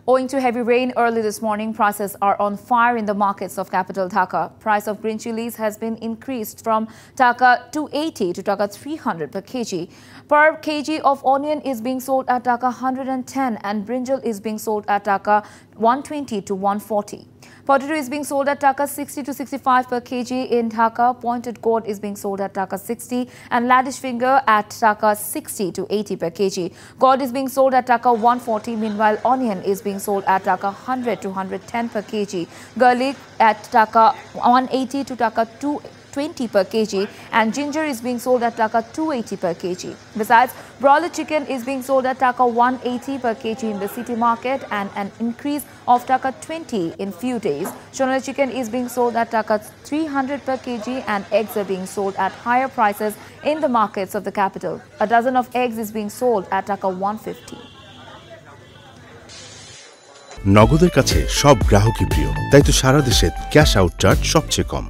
Owing to heavy rain early this morning, prices are on fire in the markets of capital Dhaka. Price of green chilies has been increased from Taka 280 to Taka 300 per kg. Per kg of onion is being sold at Taka 110 and brinjal is being sold at Taka 120 to 140. Potato is being sold at Taka 60 to 65 per kg in Dhaka. Pointed gourd is being sold at Taka 60 and laddish finger at Taka 60 to 80 per kg. Gourd is being sold at Taka 140. Meanwhile, onion is being sold at Taka 100 to 110 per kg. Garlic at Taka 180 to Taka 220 per kg and ginger is being sold at Taka 280 per kg. Besides, broiler chicken is being sold at Taka 180 per kg in the city market and an increase of Taka 20 in few days. Shonali chicken is being sold at Taka 300 per kg and eggs are being sold at higher prices in the markets of the capital. A dozen of eggs is being sold at Taka 150. নগদের কাছে সব গ্রাহকই প্রিয়, তাই তো সারা দেশে cash out charge সবচেয়ে কম।